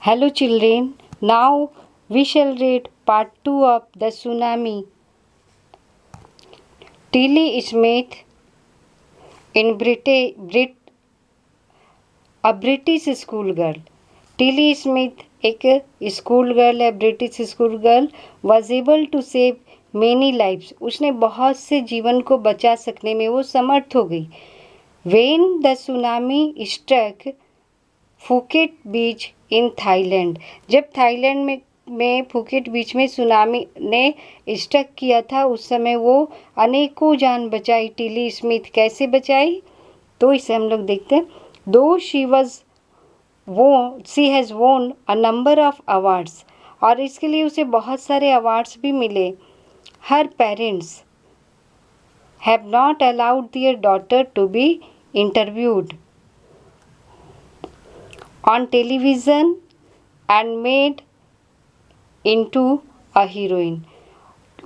Hello children, now we shall read part 2 of The Tsunami. Tilly Smith in a British school girl. Tilly Smith एक school girl है, British school girl, was able to save many lifes. उसने बहुत से जीवन को बचा सकने में वो समर्थ हो गई. When the tsunami struck Phuket beach in Thailand. जब थाईलैंड में फुकेट बीच में सुनामी ने स्ट्रक किया था, उस समय वो अनेकों जान बचाई. टिली स्मिथ कैसे बचाई, तो इसे हम लोग देखते हैं. दो शी हैज़ वोन अ नंबर ऑफ अवार्ड्स, और इसके लिए उसे बहुत सारे अवार्ड्स भी मिले. Her parents have not allowed their daughter to be interviewed on television and made into a heroine.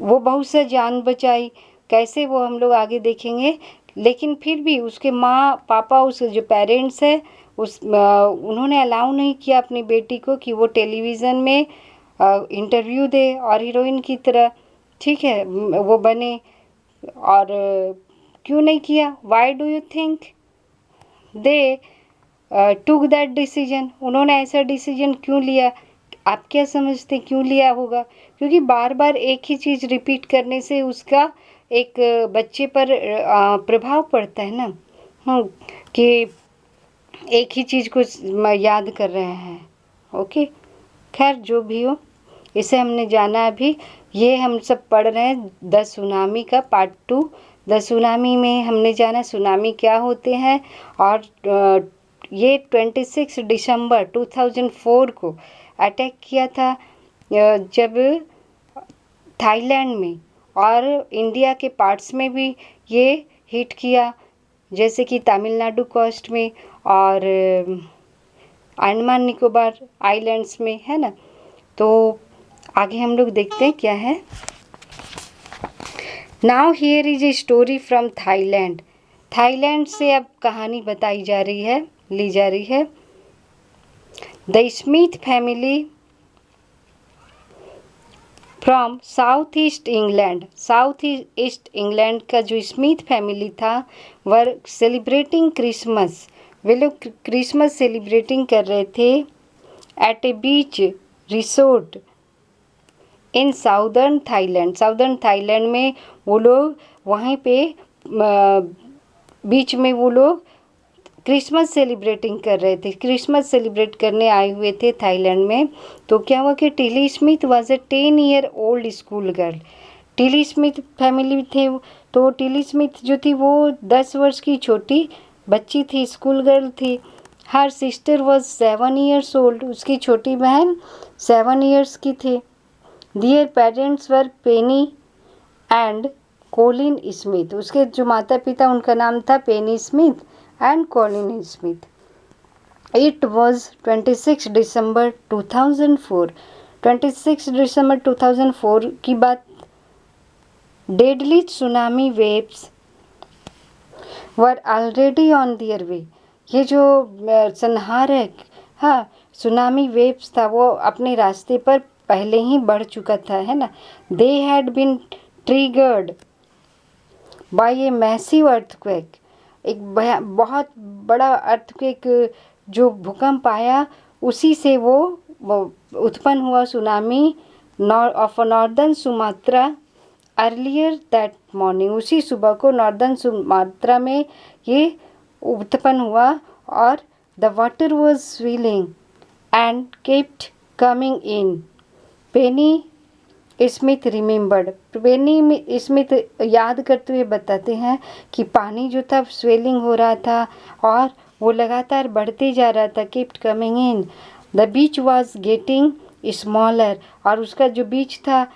वो बहुत सा जान बचाई. कैसे, वो हम लोग आगे देखेंगे. लेकिन फिर भी उसके माँ पापा, उसके जो पेरेंट्स है, उन्होंने अलाउ नहीं किया अपनी बेटी को कि वो टेलीविज़न में इंटरव्यू दे और हीरोइन की तरह, ठीक है, वो बने. और क्यों नहीं किया? Why do you think they took that decision? उन्होंने ऐसा डिसीजन क्यों लिया? आप क्या समझते क्यों लिया होगा? क्योंकि बार बार एक ही चीज़ रिपीट करने से उसका एक बच्चे पर प्रभाव पड़ता है ना, कि एक ही चीज़ को याद कर रहे हैं. ओके, खैर जो भी हो, इसे हमने जाना. अभी ये हम सब पढ़ रहे हैं द सुनामी का पार्ट 2. द सुनामी में हमने जाना सुनामी क्या होते हैं, और ये 26 दिसंबर 2004 को अटैक किया था, जब थाईलैंड में और इंडिया के पार्ट्स में भी ये हिट किया, जैसे कि तमिलनाडु कोस्ट में और अंडमान निकोबार आइलैंड्स में, है ना. तो आगे हम लोग देखते हैं क्या है. Now here is a story from Thailand. Thailand से अब कहानी बताई जा रही है, ली जा रही है. The Smith family from south east England. South east England का जो स्मिथ फैमिली था, वर सेलिब्रेटिंग क्रिसमस. वे लोग क्रिसमस सेलिब्रेटिंग कर रहे थे at a beach resort in southern Thailand. Southern Thailand में वो लोग वहीं पे बीच में वो लोग क्रिसमस सेलिब्रेटिंग कर रहे थे. क्रिसमस सेलिब्रेट करने आए हुए थे थाईलैंड में. तो क्या हुआ कि Tilly Smith was a 10-year old school girl. Tilly Smith family थे, तो टिली स्मिथ जो थी वो 10 वर्ष की छोटी बच्ची थी, स्कूल गर्ल थी. Her sister was 7 years old. उसकी छोटी बहन 7 years की थी. Their parents were Penny and Colin Smith. उसके जो माता पिता, उनका नाम था Penny Smith and Colin Smith. It was 26 December 2004. 26 December 2004 की बात. Deadly tsunami waves were already on their way. ये जो संहार है, हाँ, सुनामी वेव्स था, वो अपने रास्ते पर पहले ही बढ़ चुका था, है ना. They had been triggered by a massive earthquake. एक बहुत बड़ा अर्थक्वेक, जो भूकंप आया, उसी से वो उत्पन्न हुआ tsunami of northern Sumatra earlier that morning. उसी सुबह को नॉर्दर्न सुमात्रा में ये उत्पन्न हुआ. और the water was swirling and kept coming in. Penny Smith remembered. Penny Smith याद करते हुए बताते हैं कि पानी जो था स्वेलिंग हो रहा था और वो लगातार बढ़ते जा रहा था. Kept coming in. The beach was getting smaller. और उसका जो बीच था,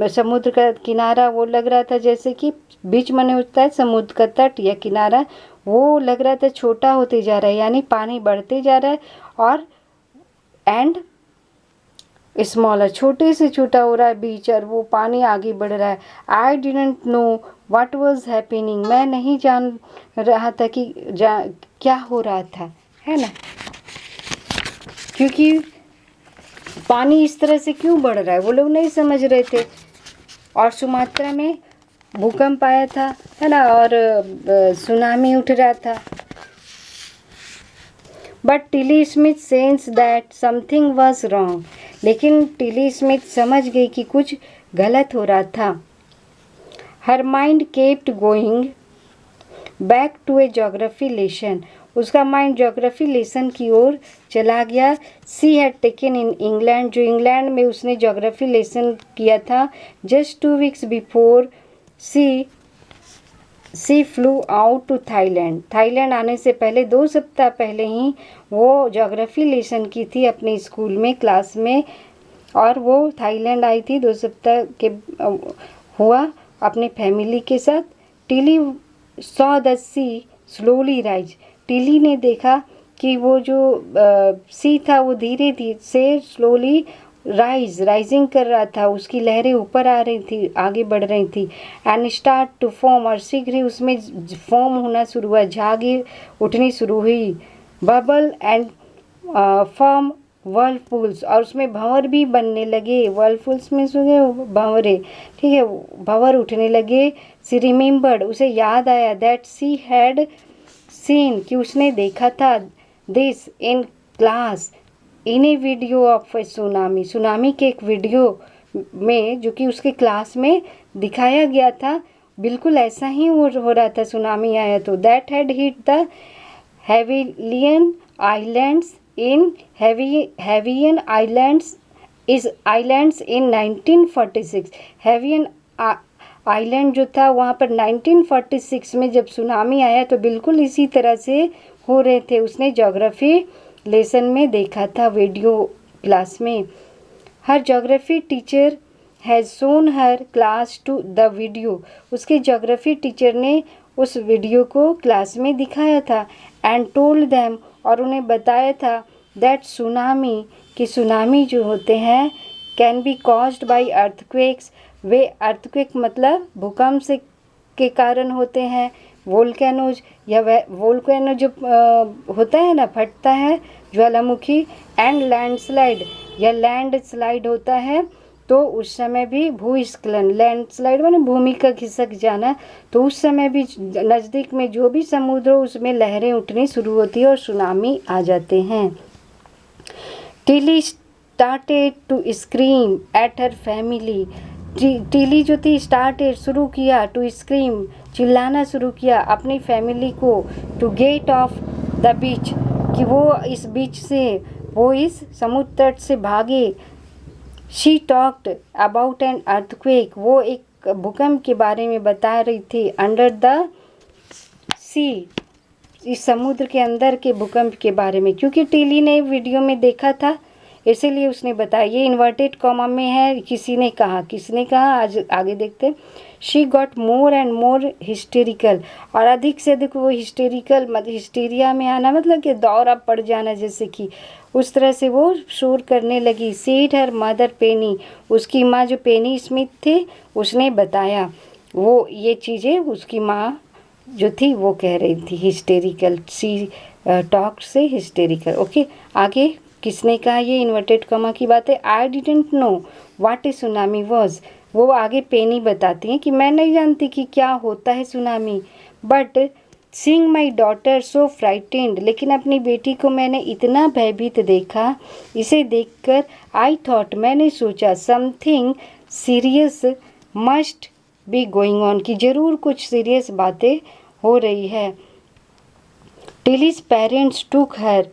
समुद्र का किनारा, वो लग रहा था जैसे कि बीच माने होता है समुद्र का तट या किनारा, वो लग रहा था छोटा होते जा रहा है, यानी पानी बढ़ते जा रहा है. और एंड स्मॉलर, छोटे से छोटा हो रहा है बीच, और वो पानी आगे बढ़ रहा है. I didn't know what was happening. मैं नहीं जान रहा था कि क्या हो रहा था, है ना. क्योंकि पानी इस तरह से क्यों बढ़ रहा है, वो लोग नहीं समझ रहे थे। और सुमात्रा में भूकंप आया था, है ना, और सुनामी उठ रहा था। But Tilly Smith sense that something was wrong, लेकिन टिली स्मिथ समझ गई कि कुछ गलत हो रहा था। Her mind kept going back to a geography lesson, उसका माइंड जोग्राफी लेसन की ओर चला गया। She had taken in England, जो इंग्लैंड में उसने जोग्राफी लेसन किया था। Just 2 weeks before she flew out to Thailand, Thailand आने से पहले 2 सप्ताह पहले ही वो जोग्राफी लेसन की थी अपने स्कूल में, क्लास में, और वो थाईलैंड आई थी 2 सप्ताह के हुआ अपने फैमिली के साथ। Tilly saw the sea slowly rise, Tilly ने देखा कि वो जो सी था वो धीरे धीरे से स्लोली राइजिंग कर रहा था, उसकी लहरें ऊपर आ रही थी, आगे बढ़ रही थी। एंड स्टार्ट टू फॉर्म, और शीघ्र ही उसमें फॉर्म होना शुरू हुआ, झागी उठनी शुरू हुई। बबल एंड फॉर्म वर्लपूल्स, और उसमें भंवर भी बनने लगे। वर्लपूल्स में सुने भंवरे, ठीक है, भंवर उठने लगे। सी रिमेम्बर्ड, उसे याद आया, दैट सी हैड सीन, कि उसने देखा था, this in class in A video of A tsunami, tsunami के एक वीडियो में जो कि उसके क्लास में दिखाया गया था। बिल्कुल ऐसा ही हो रहा था, सुनामी आया तो। That had hit the Hawaiian islands in Hawaiian islands in 1946, Hawaiian island जो था वहाँ पर 1946 में जब सुनामी आया तो बिल्कुल इसी तरह से हो रहे थे। उसने ज्योग्राफी लेसन में देखा था, वीडियो क्लास में। Her geography teacher has shown her class to the video, उसके ज्योग्राफी टीचर ने उस वीडियो को क्लास में दिखाया था। एंड टोल्ड देम, और उन्हें बताया था, दैट सुनामी, कि सुनामी जो होते हैं can be caused by earthquakes, way earthquake मतलब भूकंप से के कारण होते हैं। वोल्केनोज, या वोल्केनो जो होता है ना, फटता है ज्वालामुखी। एंड लैंडस्लाइड, या लैंड स्लाइड होता है तो उस समय भी भूस्खलन, लैंडस्लाइड माने भूमि का खिसक जाना, तो उस समय भी नज़दीक में जो भी समुद्र हो उसमें लहरें उठनी शुरू होती है और सुनामी आ जाते हैं। Tilly started to scream at her family, Tilly जो थी स्टार्टेड शुरू किया, टू स्क्रीम चिल्लाना शुरू किया अपनी फैमिली को, to get off the beach, कि वो इस बीच से, वो इस समुद्र तट से भागे। She talked about an earthquake, वो एक भूकंप के बारे में बता रही थी। अंडर द सी, इस समुद्र के अंदर के भूकंप के बारे में, क्योंकि टिली ने वीडियो में देखा था इसीलिए उसने बताया। ये इन्वर्टेड कॉमा में है, किसी ने कहा, किसने कहा, आज आगे देखते हैं। She got more and more hysterical, और अधिक से अधिक वो हिस्टेरिकल, मतलब हिस्टीरिया में आना मतलब कि दौरा पड़ जाना, जैसे कि उस तरह से वो शोर करने लगी। सेड हर मदर पेनी, उसकी माँ जो पेनी स्मिथ थे उसने बताया, वो ये चीज़ें उसकी माँ जो थी वो कह रही थी। हिस्टेरिकल, सी टॉक से हिस्टेरिकल। ओके, आगे किसने कहा, ये इन्वर्टेड कॉमा की बात है। I didn't know what A tsunami was, वो आगे पेनी बताती हैं कि मैं नहीं जानती कि क्या होता है tsunami. But seeing my daughter so frightened, लेकिन अपनी बेटी को मैंने इतना भयभीत देखा, इसे देखकर आई थॉट, मैंने सोचा, something serious must be going on, कि ज़रूर कुछ सीरियस बातें हो रही है। टिलीज पेरेंट्स टूक हर,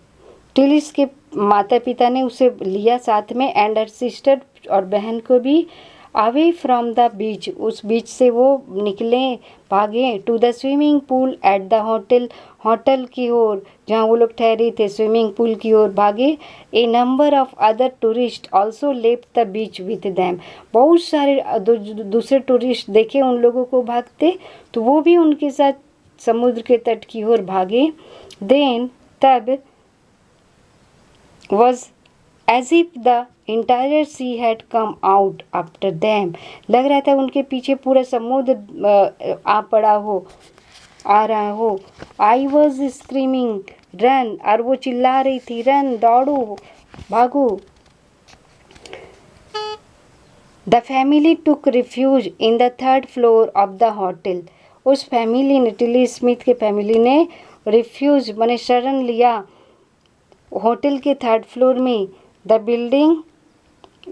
टिलीज के माता पिता ने उसे लिया साथ में, एंड हर सिस्टर, और बहन को भी, अवे फ्रॉम द बीच, उस बीच से वो निकले, भागे, to the swimming pool at the hotel, hotel की ओर जहाँ वो लोग ठहरे थे, स्विमिंग पूल की ओर भागे। A number of other tourist also left the beach with them, बहुत सारे दूसरे टूरिस्ट देखे उन लोगों को भागते तो वो भी उनके साथ समुद्र के तट की ओर भागे। देन तब was as if the entire sea had come out after them, लग रहा था उनके पीछे पूरा समुद्र आ रहा हो। I was screaming run, और वो चिल्ला रही थी, रन, दौड़ो, भागो। The family took refuge in the third floor of the hotel. उस फैमिली ने, टिली स्मिथ के फैमिली ने रिफ्यूज माने शरण लिया होटल के थर्ड फ्लोर में। The building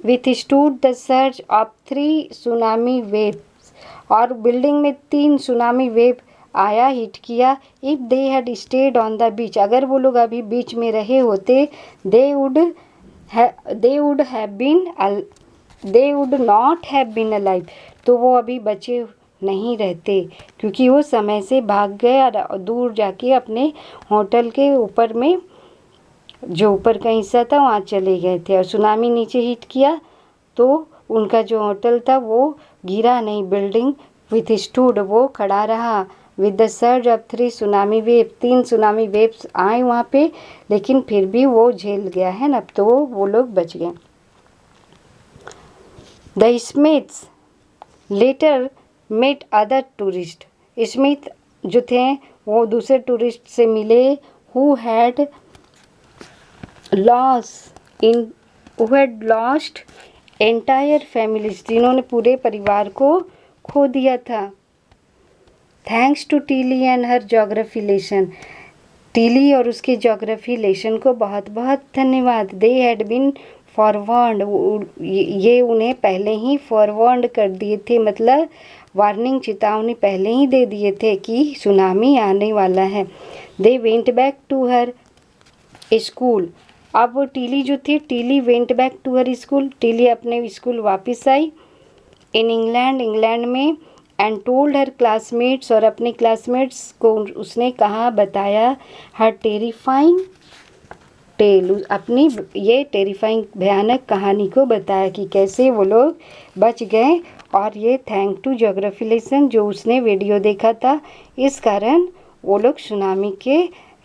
with stood the surge of 3 tsunami waves. और बिल्डिंग में 3 सुनामी वेव आया, हिट किया। If they had stayed on the बीच, अगर वो लोग अभी बीच में रहे होते, they would not have been alive, तो वो अभी बचे नहीं रहते, क्योंकि वो समय से भाग गए और दूर जाके अपने होटल के ऊपर में, जो ऊपर का हिस्सा था वहाँ चले गए थे। और सुनामी नीचे हिट किया तो उनका जो होटल था वो गिरा नहीं, बिल्डिंग विथ स्टूड, वो खड़ा रहा। With the surge of 3 tsunami wave, 3 tsunami waves आए वहाँ पे, लेकिन फिर भी वो झेल गया है ना, तो वो लोग बच गए। The Smiths later met other tourist. Smith जो थे वो दूसरे टूरिस्ट से मिले, who had lost entire families, जिन्होंने पूरे परिवार को खो दिया था। Thanks to Tilly and her geography lesson, Tilly और उसके ज्योग्राफी लेसन को बहुत बहुत धन्यवाद। दे हैड बीन फॉरवर्ड, ये उन्हें पहले ही फॉरवर्ड कर दिए थे, मतलब वार्निंग, चेतावनी पहले ही दे दिए थे कि सुनामी आने वाला है। They went back to her school. अब वो टीली जो थी, Tilly went back to her school, Tilly अपने स्कूल वापस आई। इन इंग्लैंड में, एंड टोल्ड हर क्लासमेट्स, और अपने क्लासमेट्स को उसने कहा, बताया, हर टेरिफाइंग टेल, अपनी ये टेरिफाइंग भयानक कहानी को बताया कि कैसे वो लोग बच गए। और ये थैंक टू ज्योग्राफी लेसन, जो उसने वीडियो देखा था, इस कारण वो लोग सुनामी के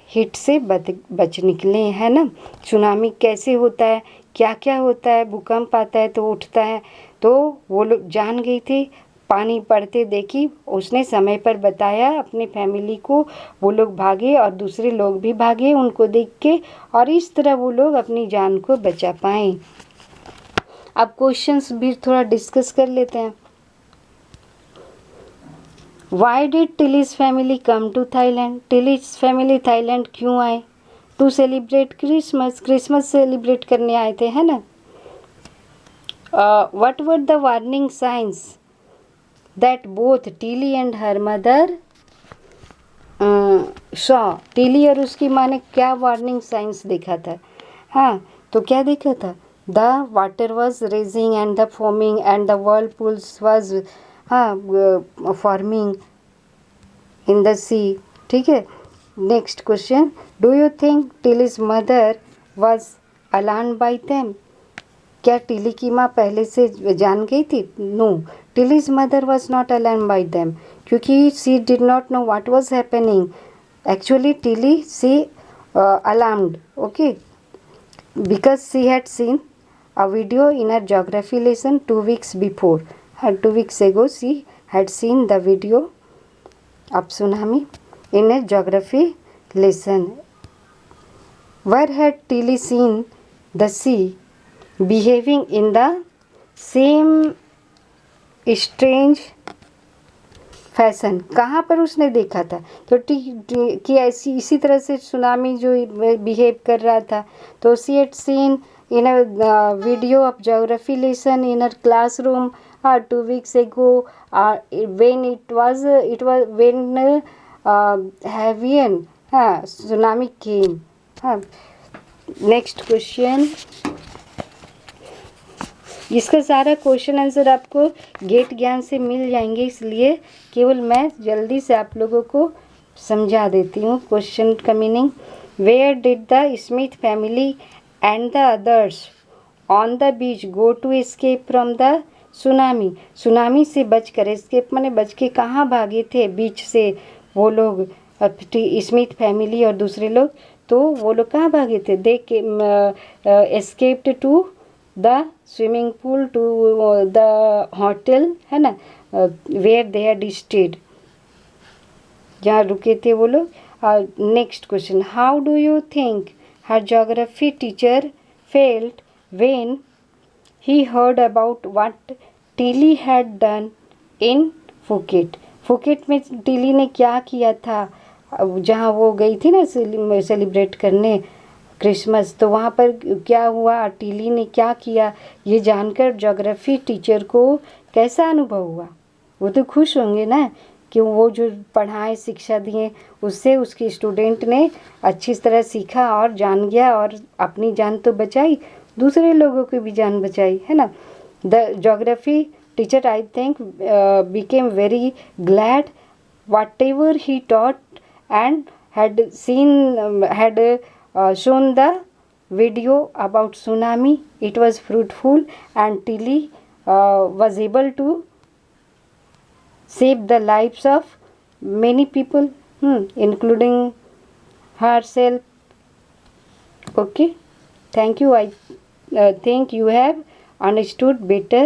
हिट से बच निकले, है ना। सुनामी कैसे होता है, क्या क्या होता है, भूकंप आता है तो उठता है, तो वो लोग जान गई थी, पानी पड़ते देखी, उसने समय पर बताया अपने फैमिली को, वो लोग भागे और दूसरे लोग भी भागे उनको देख के, और इस तरह वो लोग अपनी जान को बचा पाए। अब क्वेश्चंस भी थोड़ा डिस्कस कर लेते हैं। Why did Tilly's family come to Thailand, Tilly's family Thailand क्यों आए? To celebrate Christmas, Christmas celebrate करने आए थे, है ना। What were the warning signs that both Tilly and her mother saw, Tilly और उसकी माँ ने क्या वार्निंग साइंस देखा था? हाँ, तो क्या देखा था? The water was raging and the foaming and the whirlpools was forming in the sea. ठीक है, next question, do you think Tilly's mother was alarmed by them? क्या टिली की माँ पहले से जान गई थी? No, Tilly's mother was not alarmed by them, क्योंकि she did not know what was happening. Actually Tilly see alarmed, okay, because she had seen a video in her geography lesson 2 weeks before. 2 weeks ago she had seen the video of tsunami in a geography lesson. Where had Tilly seen the sea behaving in the same strange fashion? कहाँ पर उसने देखा था? तो कि ऐसी इसी तरह से सुनामी जो बिहेव कर रहा था, तो she had seen in a video of geography lesson in our classroom 2 weeks ago, when it was when Havian tsunami came. Next question, इसका सारा क्वेश्चन आंसर आपको गेट ज्ञान से मिल जाएंगे, इसलिए केवल मैं जल्दी से आप लोगों को समझा देती हूँ क्वेश्चन का meaning. Where did the Smith family and the others on the beach go to escape from the tsunami? Tsunami से बचकर, एस्केप माने बच के कहाँ भागे थे? बीच से वो लोग, स्मिथ फैमिली और दूसरे लोग, तो वो लोग कहाँ भागे थे? They escaped to the swimming pool, to the hotel, है ना, वेयर दे हैड स्टेड, जहाँ रुके थे वो लोग। Next question, how do you think her geography teacher felt when he heard about what Tilly had done in Phuket. Phuket में Tilly ने क्या किया था, जहाँ वो गई थी ना सेलिब्रेट करने क्रिसमस, तो वहाँ पर क्या हुआ, टिली ने क्या किया, ये जानकर ज्योग्राफी टीचर को कैसा अनुभव हुआ। वो तो खुश होंगे ना कि वो जो पढ़ाए शिक्षा दिए उससे उसके स्टूडेंट ने अच्छी तरह सीखा और जान गया और अपनी जान तो बचाई, दूसरे लोगों की भी जान बचाई, है ना। The geography teacher I think became very glad whatever he taught and had shown the video about tsunami. It was fruitful and Tilly was able to save the lives of many people, including herself. Okay, thank you. I think you have understood better.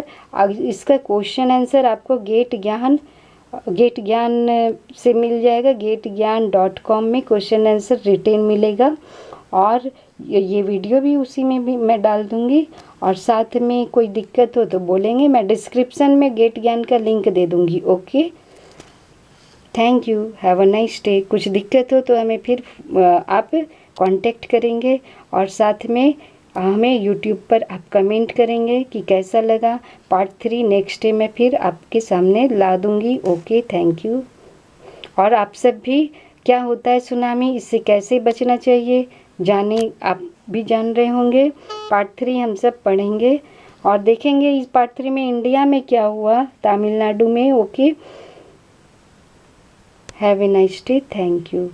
इसका question answer आपको gate ज्ञान से मिल जाएगा। getgyan.com में question answer retain मिलेगा और ये video भी उसी में भी मैं डाल दूँगी। और साथ में कोई दिक्कत हो तो बोलेंगे, मैं डिस्क्रिप्शन में गेट ज्ञान का लिंक दे दूँगी। Okay, thank you, have a nice day. कुछ दिक्कत हो तो हमें फिर आप कांटेक्ट करेंगे और साथ में हमें यूट्यूब पर आप कमेंट करेंगे कि कैसा लगा। पार्ट 3 नेक्स्ट डे मैं फिर आपके सामने ला दूँगी। Okay, thank you. और आप सब भी क्या होता है सुनामी, इससे कैसे बचना चाहिए जाने, आप भी जान रहे होंगे। पार्ट 3 हम सब पढ़ेंगे और देखेंगे इस पार्ट 3 में इंडिया में क्या हुआ, तमिलनाडु में। Okay, have a nice day, thank you.